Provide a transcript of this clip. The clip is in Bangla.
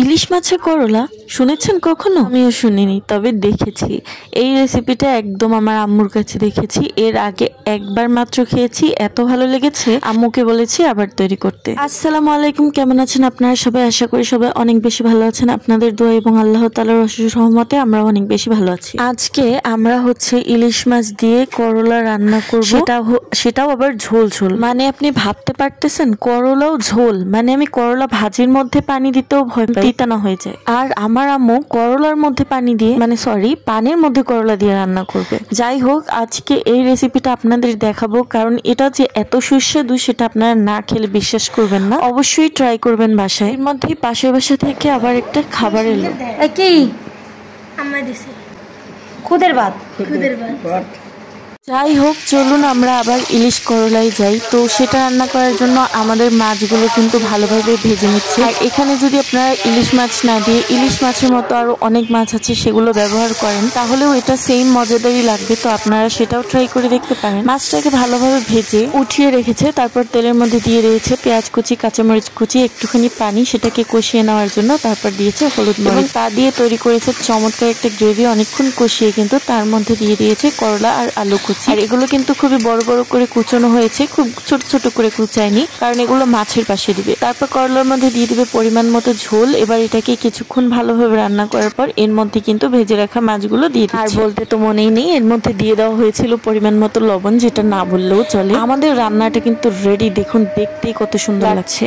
ইলিশ মাছের করলা শুনেছেন কখনো? আমিও শুনিনি, তবে দেখেছি। এই রেসিপিটা একদম আমার আম্মুর কাছে দেখেছি। এর আগে একবার মাত্র খেয়েছি, এত ভালো লেগেছে আম্মুকে বলেছি আবার তৈরি করতে। আসসালামু আলাইকুম, কেমন আছেন আপনারা সবাই? আশা করি সবাই অনেক বেশি ভালো আছেন। আপনাদের দোয়া এবং আল্লাহ তাআলার অশেষ রহমতে আমরা অনেক বেশি ভালো আছি। আজকে আমরা ইলিশ মাছ দিয়ে করলা রান্না করব, সেটাও আবার ঝোল ঝোল। মানে আপনি ভাবতে পারতেছেন করলাও ঝোল, মানে আমি করলা ভাজির মধ্যে পানি দিতেও ভয় পাই, তিতানো হয়ে যায়। আর আমার আম্মু করলার মধ্যে পানি দিয়ে, মানে সরি, পানির মধ্যে করলা দিয়ে রান্না করবে। যাই হোক, আজকে এই রেসিপিটা আপনাদের দেখাবো, কারণ এটা যে এত সুস্বাদু সেটা আপনারা না খেলে বিশ্বাস করবেন না। অবশ্যই ট্রাই করবেন বাসায়। এর মধ্যে পাশের বাসা থেকে আবার একটা খাবার এলো। কি খুদের ভাত। যাই হোক, চলুন আমরা আবার ইলিশ করলাই যাই। তো সেটা রান্না করার জন্য আমাদের মাছগুলো কিন্তু ভালোভাবে ভেজে নিচ্ছে। আর এখানে যদি আপনারা ইলিশ মাছ না দিয়ে ইলিশ মাছের মতো আরো অনেক মাছ আছে সেগুলো ব্যবহার করেন, তাহলেও এটা সেম মজাদারই লাগবে। তো আপনারা সেটাও ট্রাই করে দেখতে পারেন। মাছটাকে ভালোভাবে ভেজে উঠিয়ে রেখেছে, তারপর তেলের মধ্যে দিয়ে দিয়েছে পেঁয়াজ কুচি, কাঁচামরিচ কুচি, একটুখানি পানি, সেটাকে কষিয়ে নেওয়ার জন্য। তারপর দিয়েছে হলুদ মরিচ, তা দিয়ে তৈরি করেছে চমৎকার একটা গ্রেভি। অনেকক্ষণ কষিয়ে কিন্তু তার মধ্যে দিয়ে দিয়েছে করলা আর আলু কুচি। আর এগুলো কিন্তু খুবই বড় বড় করে কুচানো হয়েছে, খুব ছোট ছোট করে কুচায়নি, কারণ এগুলো মাছের পাশে দিবে। তারপর করলার মধ্যে দিয়ে দিবে পরিমাণ মতো ঝোল। এবার এটাকে কিছুক্ষণ ভালোভাবে রান্না করার পর এর মধ্যে কিন্তু ভেজে রাখা মাছগুলো দিয়ে দিচ্ছে। আর বলতে তো মনেই নেই, এর মধ্যে দিয়ে দেওয়া হয়েছিল পরিমাণ মতো লবণ, যেটা না বললেও চলে। আমাদের রান্নাটা কিন্তু রেডি, দেখুন দেখতেই কত সুন্দর লাগছে।